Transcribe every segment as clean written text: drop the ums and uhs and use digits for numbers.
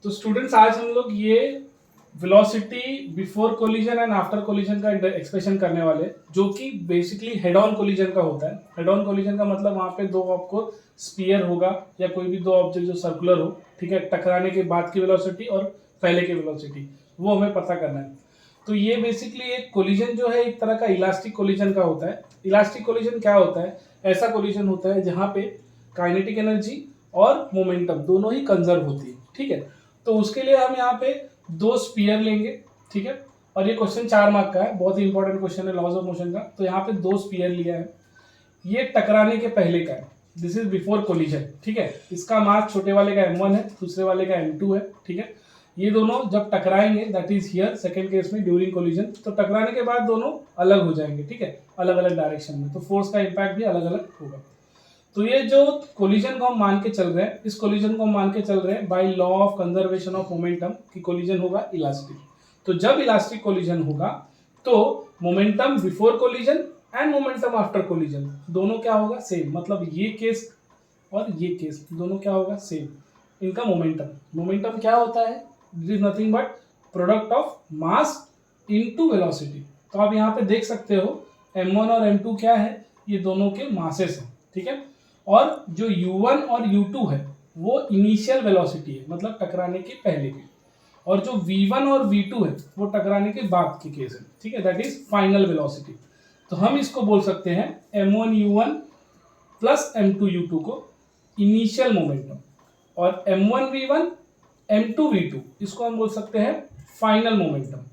तो स्टूडेंट्स आज हम लोग ये velocity before collision and after collision का एक्सप्रेशन करने वाले, जो कि बेसिकली हेड ऑन कोलिजन का होता है। हेड ऑन कोलिजन का मतलब वहां पे दो आपको स्पीयर होगा या कोई भी दो ऑब्जेक्ट जो सर्कुलर हो, ठीक है, टकराने के बाद की वेलोसिटी और पहले की वेलोसिटी वो हमें पता करना है। तो ये बेसिकली एक कोलिजन जो है एक तरह का इलास्टिक कोलिजन का होता है। इलास्टिक कोलिजन क्या होता है? ऐसा कोलिजन होता है जहां पे काइनेटिक एनर्जी और मोमेंटम दोनों ही कंजर्व होती है, ठीक है। तो उसके लिए हम यहाँ पे दो स्पीयर लेंगे, ठीक है। और ये क्वेश्चन 4 मार्क का है, बहुत ही इंपॉर्टेंट क्वेश्चन है लॉज ऑफ मोशन का। तो यहाँ पे दो स्पीयर लिया है, ये टकराने के पहले का है, दिस इज बिफोर कोलिजन, ठीक है। इसका मास छोटे वाले का m1 है, दूसरे वाले का m2 है, ठीक है। ये दोनों जब टकराएंगे, that is here second case में ड्यूरिंग कोलिजन, तो टकराने के बाद दोनों अलग हो जाएंगे, ठीक है, अलग अलग डायरेक्शन में। तो फोर्स का इम्पैक्ट भी अलग अलग होगा। तो ये जो कोलिजन को हम मान के चल रहे हैं, इस कोलिजन को हम मान के चल रहे हैं by law of conservation of momentum कि कोलिजन होगा इलास्टिक। तो जब इलास्टिक कोलिजन होगा तो momentum before collision and momentum after collision दोनों क्या होगा? सेम। मतलब ये केस और ये केस दोनों क्या होगा? सेम। इनका मोमेंटम क्या होता है? It is nothing but product of mass into velocity. तो आप यहाँ पे देख सकते हो m1 और m2 क्या है? ये दोनों के मासेस हैं, ठीक है। और जो u1 और u2 है वो इनिशियल वेलोसिटी है, मतलब टकराने के पहले की। और जो v1 और v2 है वो टकराने के बाद की केस है, ठीक है, दैट इज फाइनल वेलोसिटी। तो हम इसको बोल सकते हैं m1 u1 plus m2 u2 को इनिशियल मोमेंटम, और m1 v1 m2 v2 इसको हम बोल सकते हैं फाइनल मोमेंटम।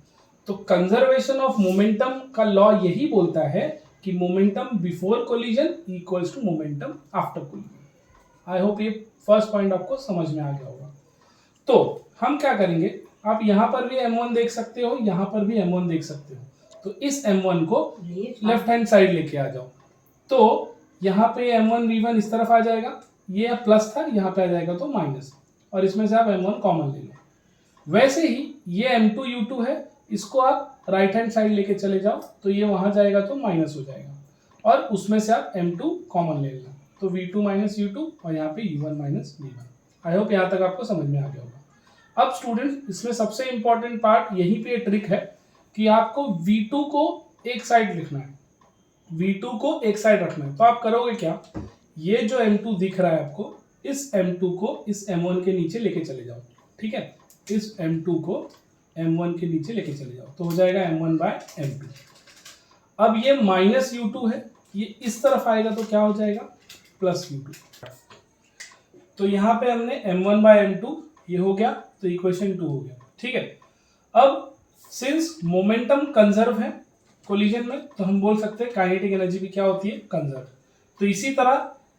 तो कंजर्वेशन ऑफ मोमेंटम का लॉ यही बोलता है कि momentum before collision equals to momentum after collision. I hope ये फर्स्ट पॉइंट आपको समझ में आ गया होगा। तो हम क्या करेंगे, आप यहां पर भी m1 देख सकते हो, यहां पर भी m1 देख सकते हो। तो इस m1 को लेफ्ट हैंड साइड लेके आ जाओ। तो यहाँ पे m1 v1 इस तरफ आ जाएगा, ये प्लस था, यहाँ पे आ जाएगा तो माइनस, और इसमें से आप m1 कॉमन ले लो। वैसे ही ये m2 u2 है, इसको आप राइट हैंड साइड लेके चले जाओ, तो ये वहां जाएगा तो माइनस हो जाएगा, और उसमें से आप m2 कॉमन ले लेना, तो v2 माइनस u2 और यहाँ पे u1 minus v1। I hope यहाँ तक आपको समझ में आ गया होगा। अब स्टूडेंट इसमें सबसे इंपॉर्टेंट पार्ट यहीं पे ट्रिक है कि आपको v2 को एक साइड लिखना है, v2 को एक साइड रखना है। तो आप करोगे क्या, ये जो m2 दिख रहा है आपको, इस m2 को इस m1 के नीचे लेके चले जाओ, ठीक है। इस m2 को m1 के नीचे लेके चले जाओ, तो हो जाएगा m1 बाय m2। अब ये माइनस u2 है, ये इस तरफ आएगा तो क्या हो जाएगा? Plus u2। तो यहाँ पे हमने m1 बाय m2 ये हो गया, तो इक्वेशन 2 हो गया, ठीक है। अब सिंस मोमेंटम कंजर्व है कोलिजन में, तो हम बोल सकते हैं काइनेटिक एनर्जी भी क्या होती है? कंजर्व। तो इसी तरह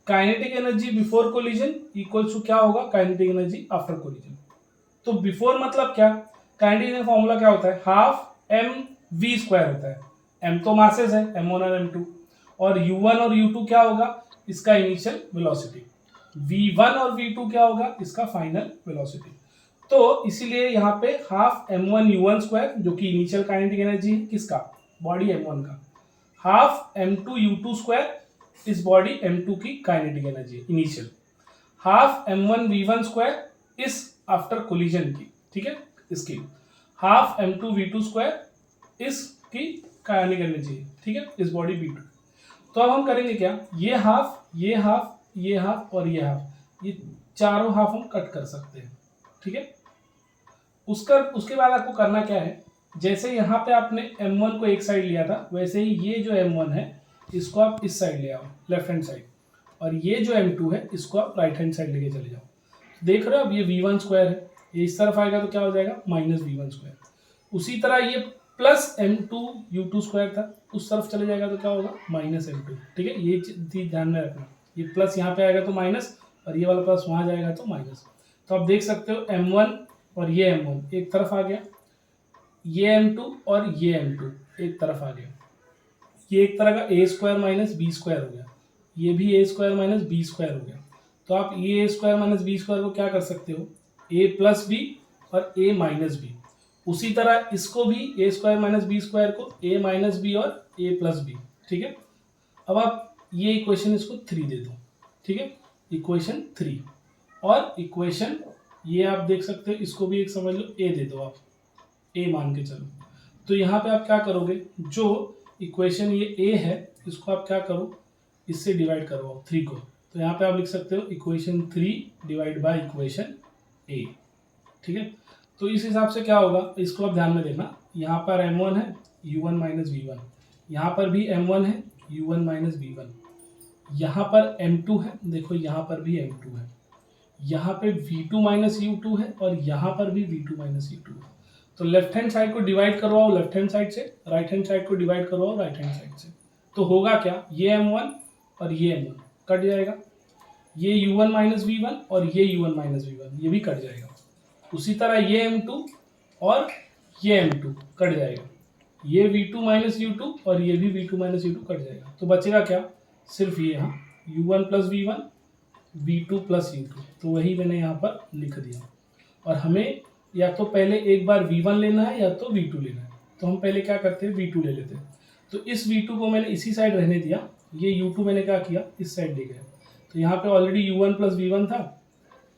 kinetic energy before collision equals to क्या होगा? Kinetic energy after collision. तो बिफोर मतलब क्या? काइनेटिक एनर्जी फॉर्मूला क्या होता है? हाफ एम वी स्क्वायर होता है। एम तो मासेस है, m1 और m2, और u1 और u2 क्या होगा? इसका इनिशियल वेलोसिटी। v1 और v2 क्या होगा? इसका फाइनल वेलोसिटी। तो इसीलिए यहाँ पे हाफ m1 u1 स्क्वायर, जो कि इनिशियल काइनेटिक एनर्जी है किसका? बॉडी m1 का, हाफ m2 u2 स्क्वायर, इस बॉडी m2 की काइनेटिक एनर्जी है initial, half m1 v1 square इस आफ्टर कोलिजन की, ठीक है, इसकी, हाफ m2 v2 स्क्वायर इसकी काइनेटिक एनर्जी है, ठीक है, इस बॉडी b2। तो अब हम करेंगे क्या, ये हाफ, ये हाफ, ये हाफ और ये हाफ, ये चारों हाफ हम कट कर सकते हैं, ठीक है। उसके बाद आपको करना क्या है, जैसे यहाँ पे आपने m1 को एक साइड लिया था, वैसे ही ये जो m1 है इसको आप इस साइड ले आओ, लेफ्ट हैंड साइड, और ये जो m2 है इसको आप राइट हैंड साइड लेके चले जाओ। देख रहे हो, अब ये v1 स्क्वायर है, ये इस तरफ आएगा तो क्या हो जाएगा? Minus v1 square. उसी तरह ये प्लस m2 u2 स्क्वायर था, उस तरफ चले जाएगा तो क्या होगा? माइनस m2, ठीक है। ये चीज ध्यान में रखना, ये प्लस यहाँ पे आएगा तो माइनस, और ये वाला प्लस वहां जाएगा तो माइनस। तो आप देख सकते हो m1 और ये m1 एक तरफ आ गया, ये m2 और ये m2 एक तरफ आ गया। ये एक तरह का a square minus b square हो गया, ये भी a square minus b square हो गया। तो आप ये a square minus b square को क्या कर सकते हो? a प्लस बी और a माइनस बी। उसी तरह इसको भी a square minus b square को a माइनस बी और a प्लस बी, ठीक है। अब आप ये इक्वेशन इसको 3 दे दो, ठीक है, इक्वेशन 3, और इक्वेशन ये आप देख सकते हो, इसको भी एक समझ लो ए दे दो आप, ए मान के चलो। तो यहाँ पे आप क्या करोगे, जो इक्वेशन ये ए है इसको आप क्या करो, इससे डिवाइड करो आप 3 को। तो यहाँ पे आप लिख सकते हो इक्वेशन 3 डिवाइड बाय इक्वेशन ए, ठीक है। तो इस हिसाब से क्या होगा, इसको आप ध्यान में देखना, यहाँ पर m1 है u1 माइनस वी1, यहाँ पर भी m1 है u1 माइनस वी1, यहाँ पर m2 है, देखो यहाँ पर भी m2 है, यहाँ पे v2 माइनस u2 है और यहाँ पर भी v2 माइनस u2 है। तो लेफ्ट हैंड साइड को डिवाइड करवाओ लेफ्ट हैंड साइड से, राइट हैंड साइड को डिवाइड करवाओ राइट हैंड साइड से। तो होगा क्या, ये m1 और ये m1 कट जाएगा, ये u1 माइनस वी1 और ये u1 माइनस वी1 ये भी कट जाएगा। उसी तरह ये m2 और ये m2 कट जाएगा, ये v2 माइनस u2 और ये भी v2 माइनस u2 कट जाएगा। तो बचेगा क्या, सिर्फ ये, यहाँ u1 plus V1 v2 plus u2, तो वही मैंने यहाँ पर लिख दिया। और हमें या तो पहले एक बार v1 लेना है या तो v2 लेना है, तो हम पहले क्या करते हैं, v2 ले लेते हैं। तो इस v2 को मैंने इसी साइड रहने दिया, ये u2 मैंने क्या किया, इस साइड ले गया। तो यहाँ पे ऑलरेडी u1 प्लस वी1 था,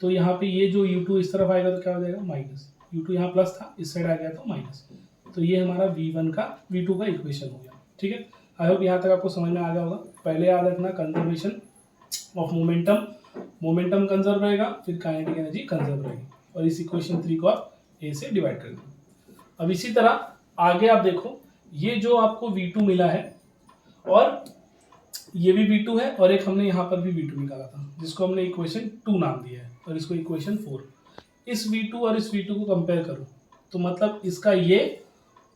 तो यहाँ पे ये जो u2 इस तरफ आएगा तो क्या हो जाएगा माइनस, u2 यहाँ प्लस था इस साइड आ गया तो माइनस। तो ये हमारा v2 का इक्वेशन हो गया, ठीक है। आई होप यहाँ तक आपको समझ में आ गया होगा। पहले याद रखना कंजर्वेशन ऑफ मोमेंटम कंजर्व रहेगा, फिर काइनेटिक एनर्जी कंजर्व रहेगी, और इस इक्वेशन 3 को आप ए से डिवाइड कर दो। अब इसी तरह आगे आप देखो, ये जो आपको v2 मिला है और ये भी v2 है, और एक हमने यहाँ पर भी v2 निकाला था जिसको हमने इक्वेशन 2 नाम दिया है, और इसको इक्वेशन 4। इस v2 और इस v2 को कंपेयर करो, तो मतलब इसका ये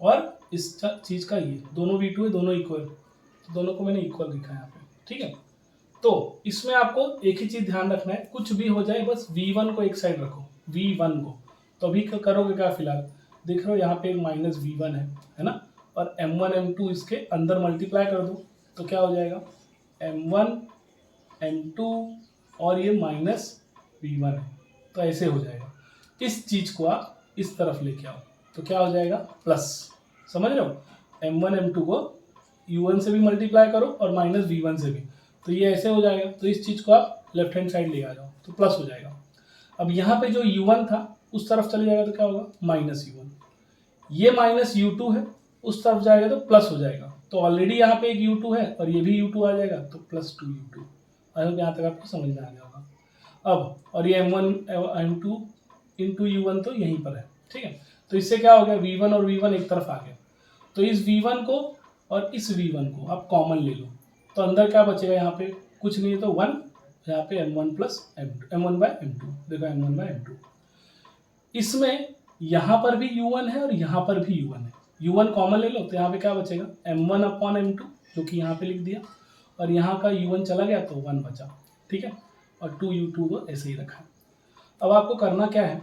और इस चीज का ये, दोनों v2 है, दोनों इक्वल, तो दोनों को मैंने इक्वल लिखा है यहाँ पे, ठीक है। तो इसमें आपको एक ही चीज ध्यान रखना है, कुछ भी हो जाए बस v1 को एक साइड रखो, v1 को। तो अभी करोगे क्या, फिलहाल देख रहे हो यहाँ पे माइनस v1 है ना, और m1 m2 इसके अंदर मल्टीप्लाई कर दो, तो क्या हो जाएगा m1 m2 और ये माइनस v1 है, तो ऐसे हो जाएगा। इस चीज को आप इस तरफ लेके आओ, तो क्या हो जाएगा प्लस, समझ रहे हो, m1 m2 को u1 से भी मल्टीप्लाई करो और माइनस v1 से भी, तो ये ऐसे हो जाएगा। तो इस चीज को आप लेफ्ट हैंड साइड ले आ जाओ, तो प्लस हो जाएगा। अब यहाँ पे जो u1 था उस तरफ चले जाएगा तो क्या होगा माइनस u1, ये माइनस u2 है, उस तरफ जाएगा तो प्लस हो जाएगा। तो ऑलरेडी यहाँ पे एक u2 है और ये भी u2 आ जाएगा, तो प्लस 2u2। आई होप यहाँ तक आपको समझ में आ गया होगा। अब और ये m1 m2 इंटू u1 तो यहीं पर है, ठीक है। तो इससे क्या हो गया, v1 और v1 एक तरफ आ गया, तो इस v1 को और इस v1 को आप कॉमन ले लो, तो अंदर क्या बचेगा, यहाँ पे कुछ नहीं है तो 1, यहाँ पे m1 plus m2, m1 bye m2, देखो m1 बाय m2। इसमें यहाँ पर भी u1 है और यहाँ पर भी u1 है, u1 कॉमन ले लो, तो यहाँ पे क्या बचेगा m1 अपॉन m2, जो कि यहाँ पे लिख दिया, और यहाँ का u1 चला गया तो 1 बचा, ठीक है, और 2u2 को ऐसे ही रखा। अब आपको करना क्या है,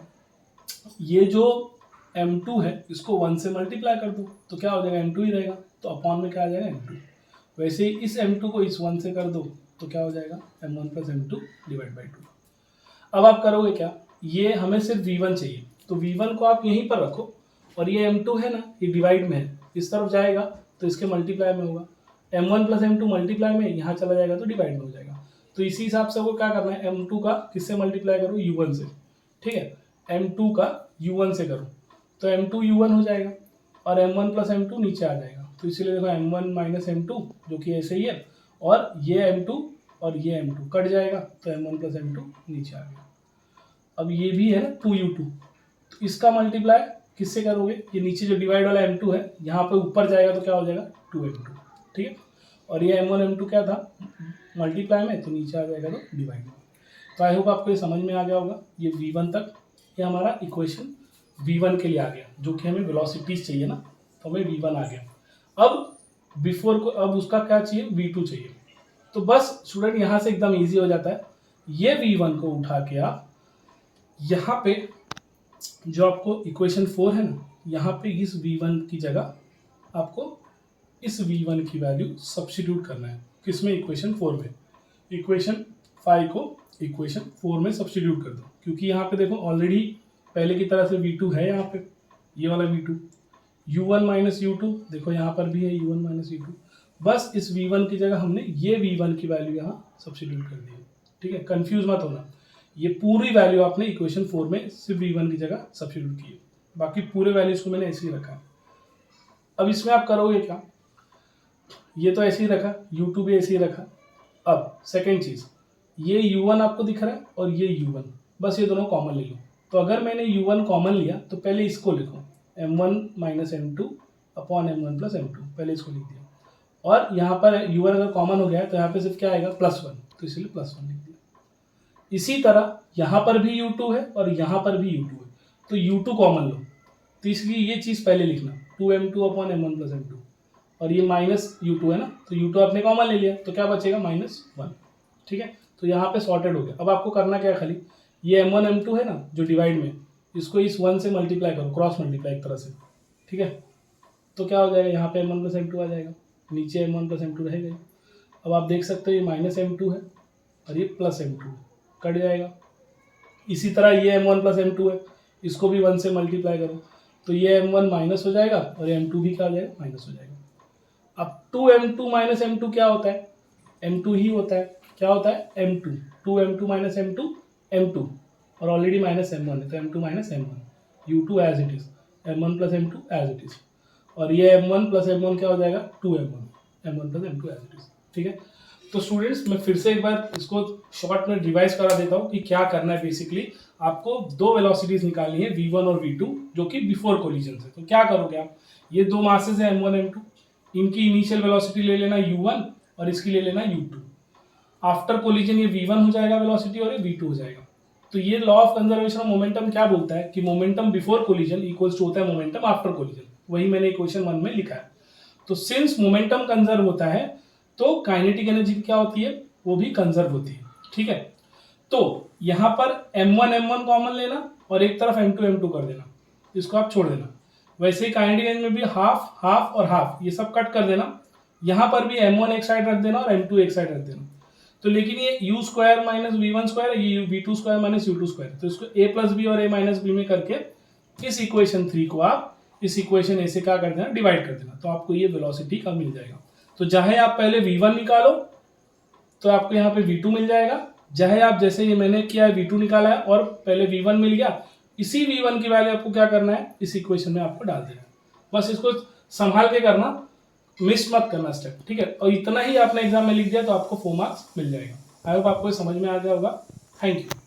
ये जो m2 है इसको 1 से मल्टीप्लाई कर दो, तो क्या हो जाएगा m2 ही रहेगा, तो अपॉन में क्या आ जाएगा m2। वैसे ही इस m2 को इस 1 से कर दो, तो क्या हो जाएगा m1 plus m2 divide by 2। अब आप करोगे क्या, ये हमें सिर्फ v1 चाहिए, तो v1 को आप यहीं पर रखो, और ये m2 है ना, ये डिवाइड में है, इस तरफ जाएगा तो इसके मल्टीप्लाई में होगा, m1 प्लस m2 मल्टीप्लाई में, यहाँ चला जाएगा तो डिवाइड में हो जाएगा। तो इसी हिसाब से वो क्या करना है, m2 का किससे मल्टीप्लाई करो, u1 से, ठीक है, m2 का u1 से करो, तो m2 u1 हो जाएगा और m1 प्लस m2 नीचे आ जाएगा। तो इसीलिए देखो m1 माइनस m2 जो कि ऐसे ही है, और ये m2 और ये m2 कट जाएगा, तो m1 प्लस m2 नीचे आ गया। अब ये भी है ना 2u2, तो इसका मल्टीप्लाई किससे करोगे, ये नीचे जो डिवाइड वाला m2 है यहाँ पे ऊपर जाएगा तो क्या हो जाएगा 2m2, ठीक है, और ये m1 m2 क्या था मल्टीप्लाई में, तो नीचे आ जाएगा तो डिवाइड में। तो आई होप आपको ये समझ में आ गया होगा। ये v1 तक ये हमारा इक्वेशन v1 के लिए आ गया, जो कि हमें वेलोसिटीज चाहिए ना, तो हमें v1 आ गया। अब बिफोर को, अब उसका क्या चाहिए, v2 चाहिए। तो बस स्टूडेंट यहाँ से एकदम इजी हो जाता है, ये v1 को उठा के आप यहाँ पे जो आपको इक्वेशन 4 है ना, यहाँ पे इस v1 की जगह आपको इस v1 की वैल्यू सब्स्टिट्यूट करना है, किसमें, इक्वेशन 4 में। इक्वेशन 5 को इक्वेशन 4 में सब्स्टिट्यूट कर दो, क्योंकि यहाँ पे देखो ऑलरेडी पहले की तरह से v2 है, यहाँ पे ये वाला v2, u1 माइनस u2 देखो यहाँ पर भी है u1 माइनस u2, बस इस v1 की जगह हमने ये v1 की वैल्यू यहाँ सब्स्टिट्यूट कर दी है, ठीक है, कंफ्यूज मत होना। ये पूरी वैल्यू आपने इक्वेशन 4 में सिर्फ v1 की जगह सब्स्टिट्यूट की है, बाकी पूरे वैल्यूज को मैंने ऐसे ही रखा है। अब इसमें आप करोगे क्या, ये तो ऐसे ही रखा, u2 भी ऐसे ही रखा। अब सेकेंड चीज, ये u1 आपको दिख रहा है और ये u1, बस ये दोनों कॉमन ले लो। तो अगर मैंने u1 कॉमन लिया तो पहले इसको लिखो m1 minus m2 upon m1 plus m2, पहले इसको लिख दिया। और यहाँ पर u1 अगर कॉमन हो गया है तो यहाँ पे सिर्फ क्या आएगा +1, तो इसलिए +1 लिख दिया। इसी तरह यहाँ पर भी u2 है और यहाँ पर भी u2 है, तो u2 कॉमन लो, तो इसलिए ये चीज़ पहले लिखना 2m2 upon m1 plus m2, और ये माइनस u2 है ना, तो u2 आपने कॉमन ले लिया तो क्या बचेगा -1। ठीक है, तो यहाँ पे सॉर्टेड हो गया। अब आपको करना क्या है, खाली ये m1 m2 है ना जो डिवाइड में, इसको इस 1 से मल्टीप्लाई करो, क्रॉस मल्टीप्लाई एक तरह से। ठीक है, तो क्या हो जाएगा, यहाँ पे m1 प्लस m2 आ जाएगा, नीचे m1 प्लस m2 रहेगा। अब आप देख सकते हो ये -m2 है और ये +m2 कट जाएगा। इसी तरह ये m1 प्लस m2 है, इसको भी 1 से मल्टीप्लाई करो, तो ये m1 माइनस हो जाएगा और m2 भी क्या हो जाएगा, माइनस हो जाएगा। अब 2m2 माइनस m2 क्या होता है, m2 ही होता है। क्या होता है, m2, 2m2 minus m2 m2, और ऑलरेडी माइनस m1 है तो m2 minus m1, u2 as it is, m1 plus m2 as it is, और ये m1 प्लस m1 क्या हो जाएगा, 2m1, m1 plus m2 as it is. ठीक है, तो स्टूडेंट्स मैं फिर से एक बार इसको शॉर्ट में रिवाइज करा देता हूँ कि क्या करना है। बेसिकली आपको दो वेलोसिटीज निकालनी है v1 और v2 जो कि बिफोर कोलिजन से। तो क्या करोगे आप, ये दो मासेस है m1 m2, इनकी इनिशियल वेलोसिटी ले लेना u1 और इसकी ले लेना u2। आफ्टर कोलिजन ये v1 हो जाएगा वेलोसिटी और ये v2 हो जाएगा। तो ये law of conservation of momentum क्या बोलता है कि momentum before collision equals to होता है मोमेंटम आफ्टर कोलिजन, वही मैंने इक्वेशन 1 में लिखा है। तो सिंस मोमेंटम कंजर्व होता है तो काइनेटिक एनर्जी क्या होती है, वो भी कंजर्व होती है। ठीक है, तो यहाँ पर m1 कॉमन लेना और एक तरफ m2 m2 कर देना, इसको आप छोड़ देना। वैसे ही काइनेटिक एनर्जी में भी हाफ हाफ और हाफ ये सब कट कर देना, यहाँ पर भी m1 एक साइड रख देना और m2 एक साइड रख देना। तो लेकिन ये u square minus v1 square, ये v2 square minus u2 square, तो इसको a प्लस बी और a माइनस बी में करके इस इक्वेशन 3 को आप इस इक्वेशन a से क्या कर देना, डिवाइड कर देना, तो आपको ये वेलोसिटी का मिल जाएगा। तो चाहे आप पहले v1 निकालो तो आपको यहाँ पे v2 मिल जाएगा, चाहे आप जैसे ये मैंने किया है v2 निकाला है और पहले v1 मिल गया, इसी v1 की वैल्यू आपको क्या करना है, इस इक्वेशन में आपको डाल देना है। बस इसको संभाल के करना, मिस मत करना स्टेप। ठीक है, और इतना ही आपने एग्जाम में लिख दिया तो आपको 4 मार्क्स मिल जाएगा। आई होप आपको समझ में आ गया होगा। Thank you.